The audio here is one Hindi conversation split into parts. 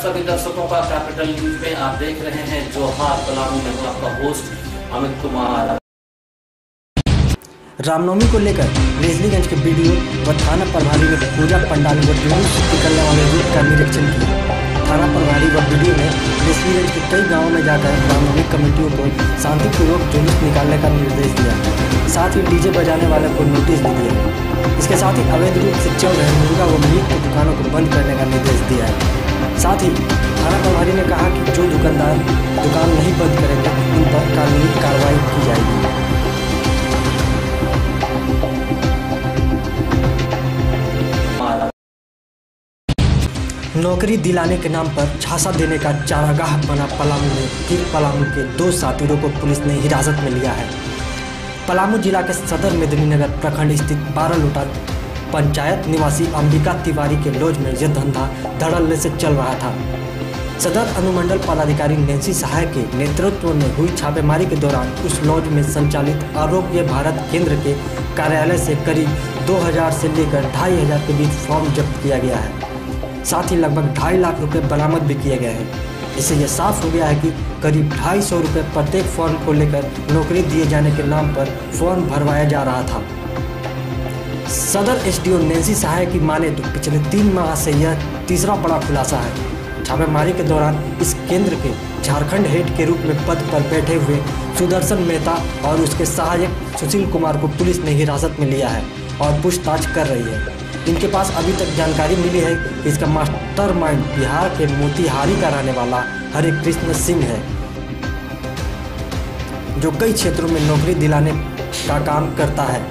सभी दर्शकों का कैपिटल न्यूज में आप देख रहे हैं जोहार पलामू में हूं आपका होस्ट अमित कुमार। रामनवमी को लेकर रेजलीगंज के बीडीओ व थाना प्रभारी ने पूजा पंडाल व जुलूस निकलने वाले रूट का निरीक्षण किया। थाना प्रभारी व बीडीओ ने रेजलीगंज के कई गांवों में जाकर रामनवमी कमेटियों को शांतिपूर्वक जुलूस निकालने का निर्देश दिया, साथ ही डीजे बजाने वाले को नोटिस भी दिया। इसके साथ ही अवैध रूप से चल रहे मुर्गा व मीट की दुकानों को बंद करने का निर्देश दिया है। साथ ही थाना प्रभारी ने कहा कि जो दुकानदार दुकान नहीं बंद करेंगे उन पर कानूनी कार्रवाई की जाएगी। नौकरी दिलाने के नाम पर झांसा देने का चारागाह बना पलामू में फिर पलामू के 2 साथीरों को पुलिस ने हिरासत में लिया है। पलामू जिला के सदर मेदिनीनगर प्रखंड स्थित 12 लोटा पंचायत निवासी अंबिका तिवारी के लॉज में यह धंधा धड़ल्ले से चल रहा था। सदर अनुमंडल पदाधिकारी नैन्सी सहाय के नेतृत्व में हुई छापेमारी के दौरान उस लॉज में संचालित आरोग्य भारत केंद्र के कार्यालय से करीब 2000 से लेकर 2500 के बीच फॉर्म जब्त किया गया है। साथ ही लगभग 2.5 लाख रुपए बरामद भी किए गए हैं। इससे यह साफ हो गया है कि करीब 250 रुपये प्रत्येक फॉर्म को लेकर नौकरी दिए जाने के नाम पर फॉर्म भरवाया जा रहा था। सदर एसडीओ नैन्सी सहाय की माने तो पिछले 3 माह से यह तीसरा बड़ा खुलासा है। छापेमारी के दौरान इस केंद्र के झारखंड हेड के रूप में पद पर बैठे हुए सुदर्शन मेहता और उसके सहायक सुशील कुमार को पुलिस ने हिरासत में लिया है और पूछताछ कर रही है। इनके पास अभी तक जानकारी मिली है कि इसका मास्टरमाइंड बिहार के मोतिहारी का रहने वाला हरे कृष्ण सिंह है, जो कई क्षेत्रों में नौकरी दिलाने का काम करता है।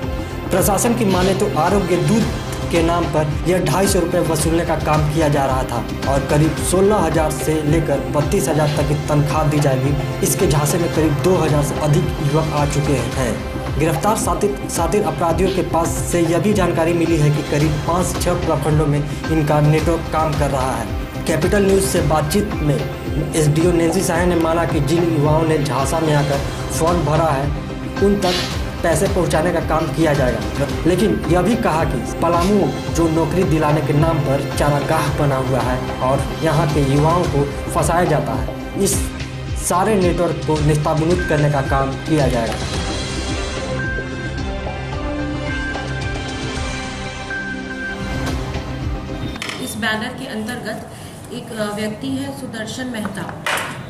प्रशासन की माने तो आरोग्य दूत के नाम पर यह 250 रुपये वसूलने का काम किया जा रहा था और करीब 16,000 से लेकर 32,000 तक की तनख्वाह दी जाएगी। इसके झांसे में करीब 2,000 से अधिक युवक आ चुके हैं। गिरफ्तार सातिर अपराधियों के पास से यह भी जानकारी मिली है कि करीब 5-6 प्रखंडों में इनका नेटवर्क काम कर रहा है। कैपिटल न्यूज़ से बातचीत में एसडीओ नैन्सी सहाय ने माना कि जिन युवाओं ने झांसा में आकर फॉर्म भरा है उन तक पैसे पहुंचाने का काम किया जाएगा, लेकिन यह भी कहा कि पलामू जो नौकरी दिलाने के नाम पर चारागाह बना हुआ है और यहाँ के युवाओं को फंसाया जाता है, इस सारे नेटवर्क को नेस्तनाबूद करने का काम किया जाएगा। इस बैनर के अंतर्गत एक व्यक्ति है सुदर्शन मेहता,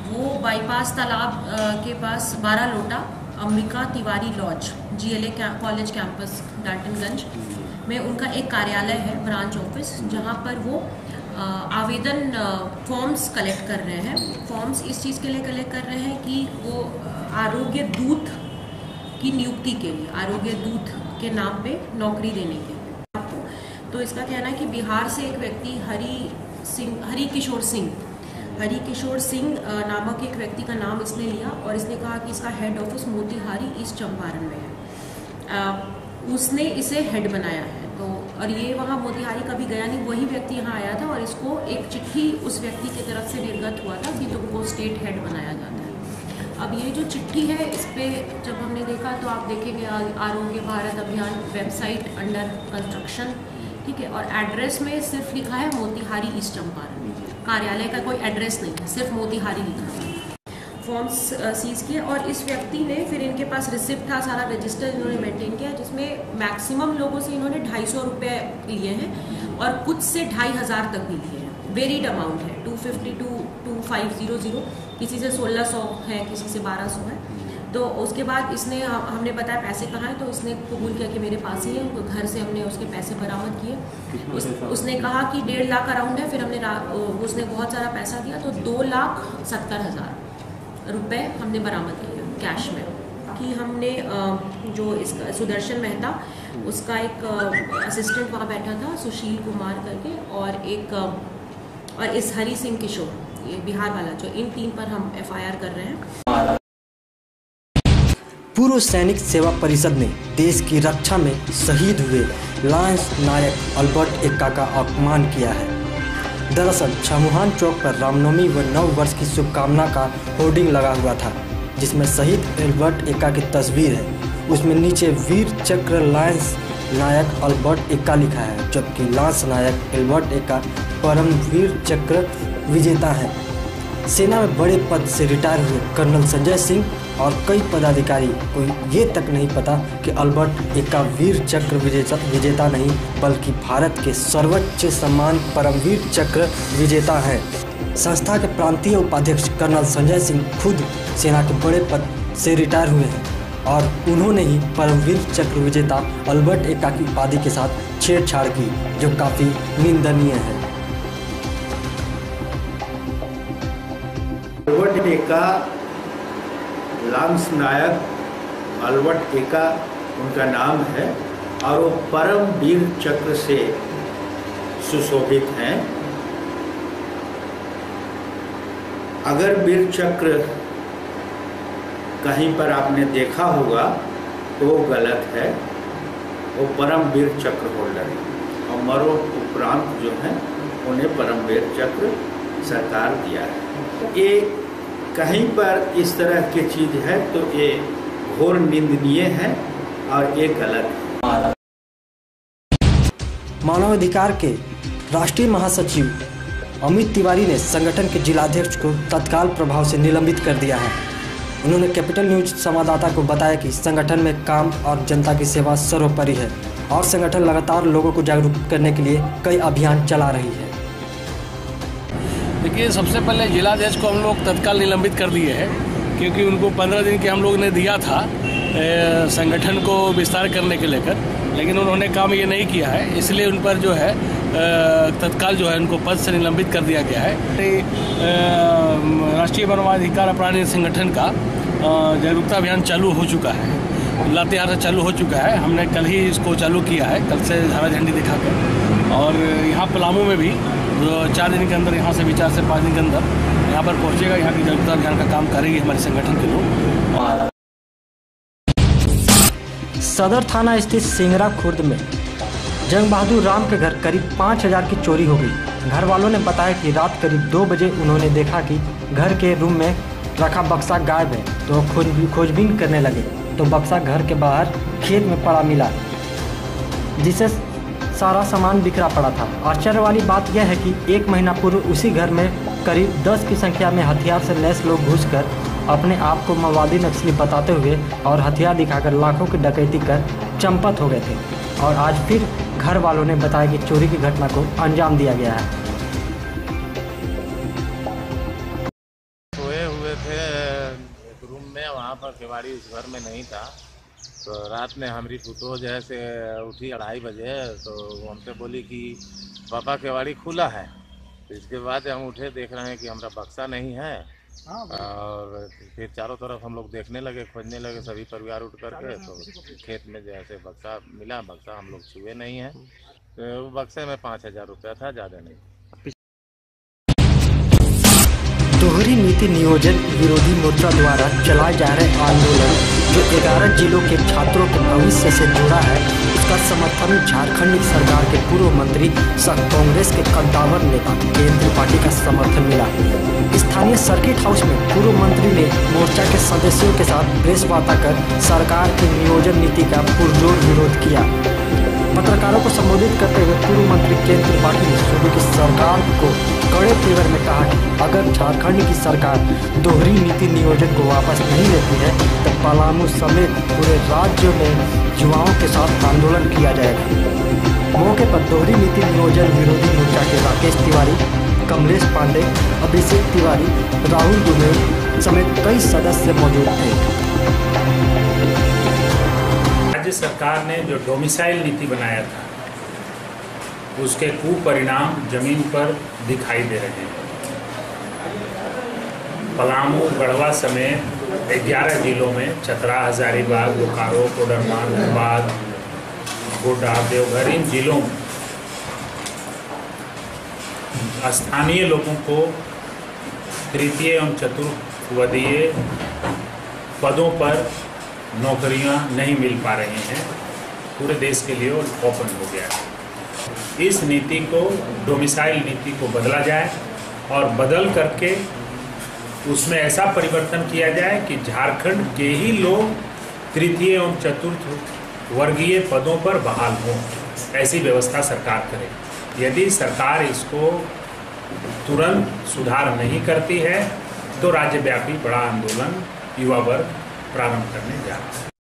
वो बाईपास तालाब के पास 12 लोटा Ambika Tiwari lodge GLA college campus Daltonganj में उनका एक कार्यालय है, ब्रांच ऑफिस, जहां पर वो आवेदन फॉर्म्स कलेक्ट कर रहे हैं। फॉर्म्स इस चीज़ के लिए कलेक्ट कर रहे हैं कि वो आरोग्य दूत की नियुक्ति के लिए, आरोग्य दूत के नाम पे नौकरी देने के लिए आपको। तो इसका कहना है कि बिहार से एक व्यक्ति हरि किशोर सिंह नामक एक व्यक्ति का नाम इसने लिया और इसने कहा कि इसका head office Motihari east Champaran में है। उसने इसे हेड बनाया है, तो और ये वहाँ मोतिहारी कभी गया नहीं, वही व्यक्ति यहाँ आया था और इसको एक चिट्ठी उस व्यक्ति की तरफ से निर्गत हुआ था कि तुमको स्टेट हेड बनाया जाता है। अब ये जो चिट्ठी है, इस पर जब हमने देखा तो आप देखेंगे आरोग्य भारत अभियान वेबसाइट अंडर कंस्ट्रक्शन, ठीक है, और एड्रेस में सिर्फ लिखा है मोतिहारी ईस्ट चंपारण, कार्यालय का कोई एड्रेस नहीं है, सिर्फ मोतिहारी लिखा है। फॉर्म्स सीज किए और इस व्यक्ति ने फिर इनके पास रिसिप्ट था, सारा रजिस्टर इन्होंने मेंटेन किया, जिसमें मैक्सिमम लोगों से इन्होंने 250 रुपये लिए हैं और कुछ से 2,500 तक भी लिए हैं। वेरीड अमाउंट है, 250 to 2500, किसी से 1600 है, किसी से 1200 है। तो उसके बाद इसने हमने बताया पैसे कहाँ हैं, तो इसने कबूल किया कि मेरे पास ही है। तो घर से हमने उसके पैसे बरामद किए। उसने कहा कि 1.5 लाख अराउंड है। फिर हमने उसने बहुत सारा पैसा दिया, तो 2,70,000 रुपये हमने बरामद किया कैश में। कि हमने जो इसका सुदर्शन मेहता, उसका एक असिस्टेंट वहाँ बैठा था सुशील कुमार करके, और इस हरि सिंह किशोर, ये बिहार वाला, जो इन 3 पर हम FIR कर रहे हैं। पूर्व सैनिक सेवा परिषद ने देश की रक्षा में शहीद हुए लांस नायक अल्बर्ट एक्का का अपमान किया है। दरअसल छमुहान चौक पर रामनवमी व नव वर्ष की शुभकामना का होर्डिंग लगा हुआ था, जिसमें शहीद अल्बर्ट एक्का की तस्वीर है। उसमें नीचे वीर चक्र लायंस नायक अल्बर्ट एक्का लिखा है, जबकि लांस नायक अल्बर्ट एक्का परमवीर चक्र विजेता है। सेना में बड़े पद से रिटायर हुए कर्नल संजय सिंह और कई पदाधिकारी को ये तक नहीं पता कि अल्बर्ट एक्का वीर चक्र विजेता नहीं बल्कि भारत के सर्वोच्च सम्मान परमवीर चक्र विजेता हैं। संस्था के प्रांतीय उपाध्यक्ष कर्नल संजय सिंह खुद सेना के बड़े पद से रिटायर हुए हैं और उन्होंने ही परमवीर चक्र विजेता अल्बर्ट एक्का की उपाधि के साथ छेड़छाड़ की, जो काफ़ी निंदनीय है। अल्बर्ट एक्का, लांस नायक अल्बर्ट एक्का उनका नाम है और वो परमवीर चक्र से सुशोभित हैं। अगर वीर चक्र कहीं पर आपने देखा होगा तो वो गलत है, वो परमवीर चक्र होल्डर है और मरो उपरांत जो है उन्हें परमवीर चक्र सरकार दिया है। ये कहीं पर इस तरह की चीज़ है तो ये घोर निंदनीय है और ये गलत है। मानवाधिकार के राष्ट्रीय महासचिव अमित तिवारी ने संगठन के जिलाध्यक्ष को तत्काल प्रभाव से निलंबित कर दिया है। उन्होंने कैपिटल न्यूज संवाददाता को बताया कि संगठन में काम और जनता की सेवा सर्वोपरि है और संगठन लगातार लोगों को जागरूक करने के लिए कई अभियान चला रही है। देखिए, सबसे पहले जिलाध्यक्ष को हम लोग तत्काल निलंबित कर दिए हैं, क्योंकि उनको 15 दिन के हम लोग ने दिया था संगठन को विस्तार करने के लेकर, लेकिन उन्होंने काम ये नहीं किया है, इसलिए उन पर जो है तत्काल जो है उनको पद से निलंबित कर दिया गया है। राष्ट्रीय मानवाधिकार अपराधी संगठन का जागरूकता अभियान चालू हो चुका है, लातेहार से चालू हो चुका है। हमने कल ही इसको चालू किया है, कल से हरा झंडी दिखाकर, और यहाँ पलामू में भी 4 दिन के अंदर, यहाँ से भी 4 से 5 दिन के अंदर यहाँ पर पहुँचेगा। यहाँ की जागरूकता अभियान का काम करेंगे हमारे संगठन के लोग। सदर थाना स्थित सिंगरा खुर्द में जंग बहादुर राम के घर करीब 5000 की चोरी हो गई। घर वालों ने बताया कि रात करीब 2 बजे उन्होंने देखा कि घर के रूम में रखा बक्सा गायब है, तो खोजबीन करने लगे तो बक्सा घर के बाहर खेत में पड़ा मिला, जिसे सारा सामान बिखरा पड़ा था। आश्चर्य वाली बात यह है कि 1 महीना पूर्व उसी घर में करीब 10 की संख्या में हथियार से लैस लोग घुसकर अपने आप को माओवादी नक्सली बताते हुए और हथियार दिखाकर लाखों की डकैती कर चंपत हो गए थे, और आज फिर घर वालों ने बताया कि चोरी की घटना को अंजाम दिया गया है। सोए हुए थे एक रूम में, वहाँ पर केवाड़ी उस घर में नहीं था, तो रात में हमारी पुतो जैसे उठी 2:30 बजे, तो हमसे बोली कि पापा केवाड़ी खुला है। तो इसके बाद हम उठे, देख रहे हैं कि हमारा बक्सा नहीं है, और फिर चारों तरफ हम लोग देखने लगे, खोजने लगे, सभी परिवार उठ करके, तो खेत में जैसे बक्सा मिला, बक्सा हम लोग छुए नहीं हैं, तो बक्से में 5000 रुपया था, ज़्यादा नहीं। दोहरी नीति नियोजन विरोधी मोर्चा द्वारा चलाए जा रहे आंदोलन जो 11 जिलों के छात्रों के भविष्य से जुड़ा है, उसका समर्थन झारखंड सरकार के पूर्व मंत्री सह कांग्रेस के कद्दावर नेता केंद्रीय पार्टी का समर्थन मिला। स्थानीय सर्किट हाउस में पूर्व मंत्री ने मोर्चा के सदस्यों के साथ प्रेस वार्ता कर सरकार की नियोजन नीति का पुरजोर विरोध किया। पत्रकारों को संबोधित करते हुए पूर्व मंत्री केंद्रीय पार्टी ने सूबे की सरकार को कड़े तेवर में कहा कि अगर झारखंड की सरकार दोहरी नीति नियोजन को वापस नहीं लेती है तो पलामू समेत पूरे राज्य में युवाओं के साथ आंदोलन किया जाएगा। मौके पर दोहरी नीति नियोजन विरोधी मोर्चा के राकेश तिवारी, कमलेश पांडे, अभिषेक तिवारी, राहुल दुबे समेत कई सदस्य मौजूद थे। राज्य सरकार ने जो डोमिसाइल नीति बनाया था उसके कुपरिणाम जमीन पर दिखाई दे रहे हैं। पलामू, गढ़वा समेत 11 जिलों में चतरा, हजारीबाग, बोकारो, कोडरमा, धनबाद, गोड्डा, देवघर, इन जिलों में स्थानीय लोगों को तृतीय एवं चतुर्थवर्गीय पदों पर नौकरियां नहीं मिल पा रही हैं। पूरे देश के लिए ओपन हो गया है। इस नीति को, डोमिसाइल नीति को बदला जाए और बदल करके उसमें ऐसा परिवर्तन किया जाए कि झारखंड के ही लोग तृतीय एवं चतुर्थ वर्गीय पदों पर बहाल हों, ऐसी व्यवस्था सरकार करे। यदि सरकार इसको तुरंत सुधार नहीं करती है तो राज्यव्यापी बड़ा आंदोलन युवा वर्ग प्रारंभ करने जा रहा है।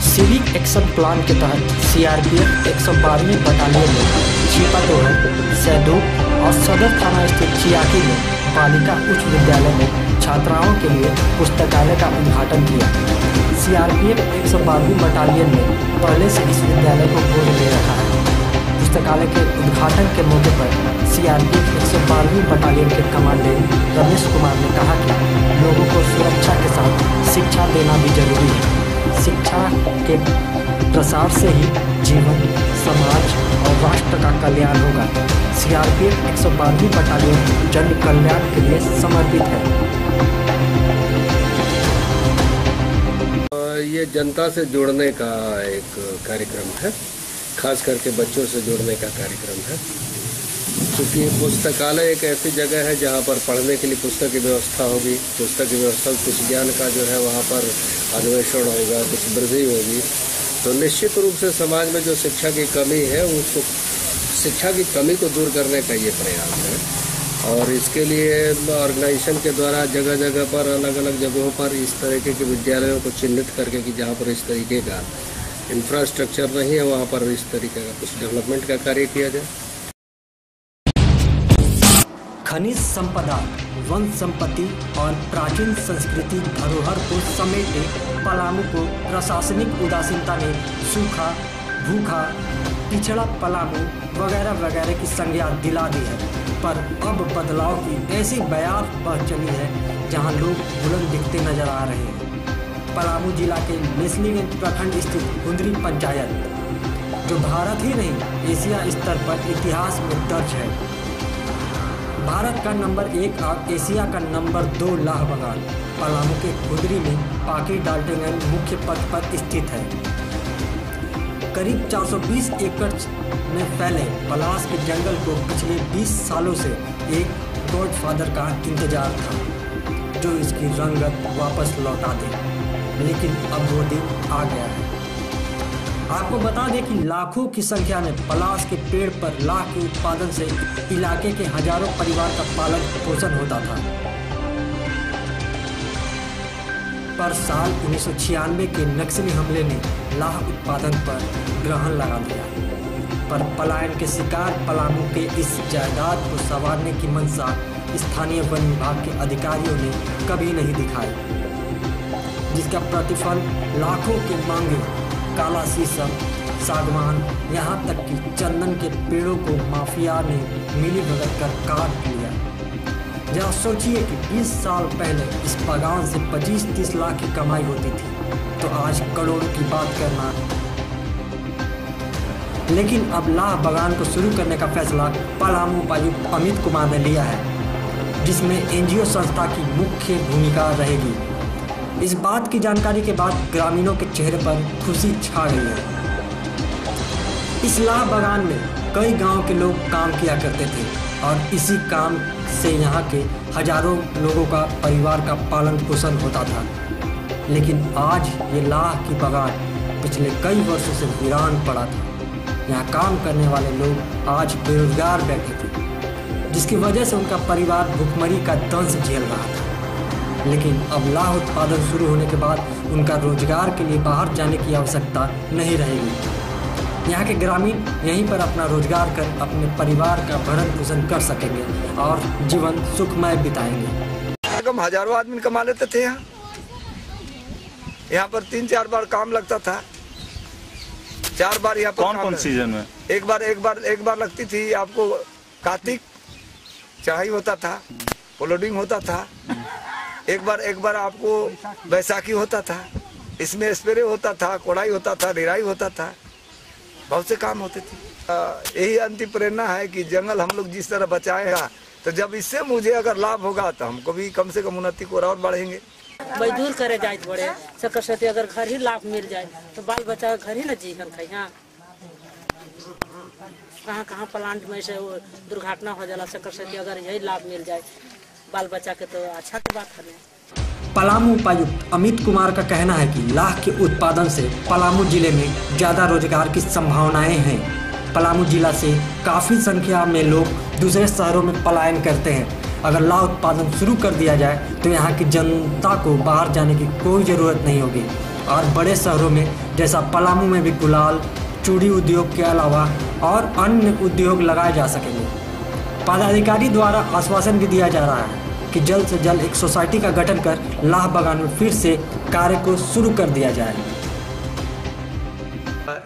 सिविक एक्शन प्लान के तहत सीआरपीएफ 112वीं बटालियन में छिपातोड़, सैदूप और सदर थाना स्थित चियाकी में बालिका उच्च विद्यालय में छात्राओं के लिए पुस्तकालय का उद्घाटन किया। सीआरपीएफ 112वीं बटालियन में पहले से इस विद्यालय को गोद ले रहा है। पुस्तकालय के उद्घाटन के मौके पर सीआरपीएफ 112वीं बटालियन के कमांडेंट रमेश कुमार ने कहा कि लोगों को सुरक्षा के साथ शिक्षा देना भी जरूरी है। शिक्षा के प्रसार से ही जीवन, समाज और राष्ट्र का कल्याण होगा। सीआरपीएफ 112वीं बटालियन जन कल्याण के लिए समर्पित है। ये जनता से जुड़ने का एक कार्यक्रम है, खास करके बच्चों से जुड़ने का कार्यक्रम है, क्योंकि पुस्तकालय एक ऐसी जगह है जहाँ पर पढ़ने के लिए पुस्तक की व्यवस्था होगी। पुस्तक की व्यवस्था कुछ ज्ञान का जो है वहाँ पर अन्वेषण होगा, कुछ वृद्धि होगी, तो निश्चित रूप से समाज में जो शिक्षा की कमी है उसको, शिक्षा की कमी को दूर करने का ये प्रयास है। और इसके लिए ऑर्गेनाइजेशन के द्वारा जगह जगह पर, अलग अलग जगहों पर इस तरीके के विद्यालयों को चिन्हित करके कि जहाँ पर इस तरीके का इंफ्रास्ट्रक्चर नहीं है वहाँ पर इस तरीके का कुछ डेवलपमेंट का कार्य किया जाए। खनिज संपदा, वन संपत्ति और प्राचीन संस्कृति धरोहर को समेटे पलामू को प्रशासनिक उदासीनता ने सूखा, भूखा, पिछड़ा पलामू वगैरह वगैरह की संज्ञा दिला दी है। पर अब बदलाव की ऐसी बयार बह चली है जहां लोग बुलंद दिखते नजर आ रहे हैं। पलामू जिला के मेसलीगंज प्रखंड स्थित गुंदरी पंचायत, जो भारत ही नहीं एशिया स्तर पर इतिहास में दर्ज है। भारत का नंबर 1 और एशिया का नंबर 2 लाह बगान पलामू के गुंदरी में पाकी डाल्टनगंज मुख्य पथ पर स्थित है। करीब 420 एकड़ में फैले पलाश के जंगल को पिछले 20 सालों से एक गॉडफादर का इंतजार था, जो इसकी रंगत वापस लौटा दे, लेकिन अब वो दिन आ गया है। आपको बता दें कि लाखों की संख्या में पलाश के पेड़ पर लाख के उत्पादन से इलाके के हजारों परिवार का पालन पोषण होता था। पर साल 1996 के नक्सली हमले ने लाह उत्पादन पर ग्रहण लगा दिया। पर पलायन के शिकार पलामू के इस जायदाद को संवारने की मंशा स्थानीय वन विभाग के अधिकारियों ने कभी नहीं दिखाई, जिसका प्रतिफल लाखों के मांगे काला शीशम, सागवान, यहाँ तक कि चंदन के पेड़ों को माफिया ने मिलीभगत कर काट लिया। जरा सोचिए कि 20 साल पहले इस बागान से 25-30 लाख की कमाई होती थी, तो आज करोड़ों की बात करना। लेकिन अब लाह बागान को शुरू करने का फैसला पलामू उपायुक्त अमित कुमार ने लिया है, जिसमें एनजीओ संस्था की मुख्य भूमिका रहेगी। इस बात की जानकारी के बाद ग्रामीणों के चेहरे पर खुशी छा गई है। इस लाह बागान में कई गांव के लोग काम किया करते थे और इसी काम से यहाँ के हजारों लोगों का परिवार का पालन पोषण होता था। लेकिन आज ये लाह की बागान पिछले कई वर्षों से वीरान पड़ा था। यहाँ काम करने वाले लोग आज बेरोजगार बैठे थे, जिसकी वजह से उनका परिवार भुखमरी का दंश झेल रहा था। लेकिन अब लाह उत्पादन शुरू होने के बाद उनका रोजगार के लिए बाहर जाने की आवश्यकता नहीं रहेगी। यहाँ के ग्रामीण यहीं पर अपना रोजगार कर अपने परिवार का भरण पोषण कर सकेंगे और जीवन सुखमय बिताएंगे। कम हजारों आदमी कमा लेते थे। यहाँ पर 3-4 बार काम लगता था। 4 बार यहाँ पर कौन सीजन में? एक बार लगती थी आपको कार्तिक चढ़ाई होता था, लोडिंग होता था। एक बार आपको बैसाखी होता था, इसमें स्प्रे होता था, कोड़ाई होता था, निराई होता था, बहुत से काम होते थे। यही अंतिम प्रेरणा है कि जंगल हम लोग जिस तरह बचाएगा, तो जब इससे मुझे अगर लाभ होगा तो हमको भी कम से कम उन्नति को और बढ़ेंगे। मजदूर करे जाए बड़े सकरसती अगर घर ही लाभ मिल जाए तो बाल बच्चा घर ही न जीवन खाई। हाँ, कहाँ प्लांट में से दुर्घटना हो जाला सकरसती अगर यही लाभ मिल जाए बाल बच्चा के, तो अच्छा की बात है। पलामू उपायुक्त अमित कुमार का कहना है कि लाह के उत्पादन से पलामू जिले में ज़्यादा रोजगार की संभावनाएं हैं। पलामू जिला से काफ़ी संख्या में लोग दूसरे शहरों में पलायन करते हैं। अगर लाह उत्पादन शुरू कर दिया जाए तो यहाँ की जनता को बाहर जाने की कोई ज़रूरत नहीं होगी और बड़े शहरों में जैसा पलामू में भी गुलाल, चूड़ी उद्योग के अलावा और अन्य उद्योग लगाए जा सकेंगे। पदाधिकारी द्वारा आश्वासन भी दिया जा रहा है कि जल्द से जल्द एक सोसाइटी का गठन कर लाह बागान में फिर से कार्य को शुरू कर दिया जाए।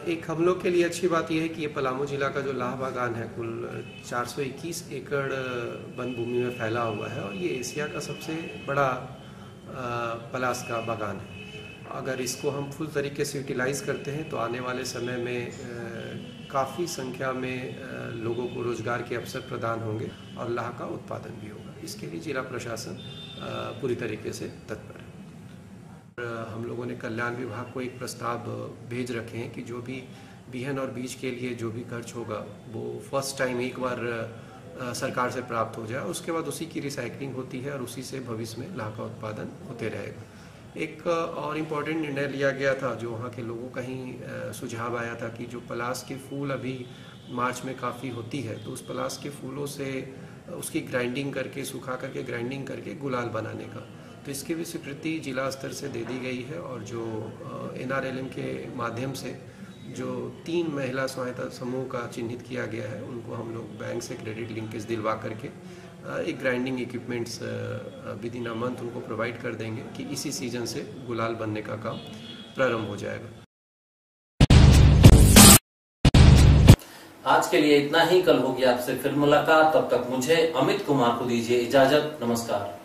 एक हम लोग के लिए अच्छी बात यह है कि ये पलामू जिला का जो लाह बागान है कुल 421 एकड़ वन भूमि में फैला हुआ है और ये एशिया का सबसे बड़ा पलास का बागान है। अगर इसको हम फुल तरीके से यूटिलाइज़ करते हैं तो आने वाले समय में काफ़ी संख्या में लोगों को रोज़गार के अवसर प्रदान होंगे और लाह का उत्पादन भी होगा। इसके लिए जिला प्रशासन पूरी तरीके से तत्पर है। हम लोगों ने कल्याण विभाग को एक प्रस्ताव भेज रखे हैं कि जो भी बिहन और बीज के लिए जो भी खर्च होगा वो फर्स्ट टाइम एक बार सरकार से प्राप्त हो जाए, उसके बाद उसी की रिसाइकलिंग होती है और उसी से भविष्य में लाह का उत्पादन होते रहेगा। एक और इम्पॉर्टेंट निर्णय लिया गया था जो वहाँ के लोगों का ही सुझाव आया था कि जो पलास के फूल अभी मार्च में काफ़ी होती है तो उस पलास के फूलों से उसकी ग्राइंडिंग करके सुखा करके ग्राइंडिंग करके गुलाल बनाने का, तो इसकी भी स्वीकृति जिला स्तर से दे दी गई है। और जो NRLM के माध्यम से जो 3 महिला सहायता समूह का चिन्हित किया गया है उनको हम लोग बैंक से क्रेडिट लिंकेज दिलवा करके एक grinding equipments with in a month उनको प्रोवाइड कर देंगे कि इसी सीजन से गुलाल बनने का काम प्रारंभ हो जाएगा। आज के लिए इतना ही। कल होगी आपसे फिर मुलाकात। तब तक मुझे अमित कुमार को दीजिए इजाजत। नमस्कार।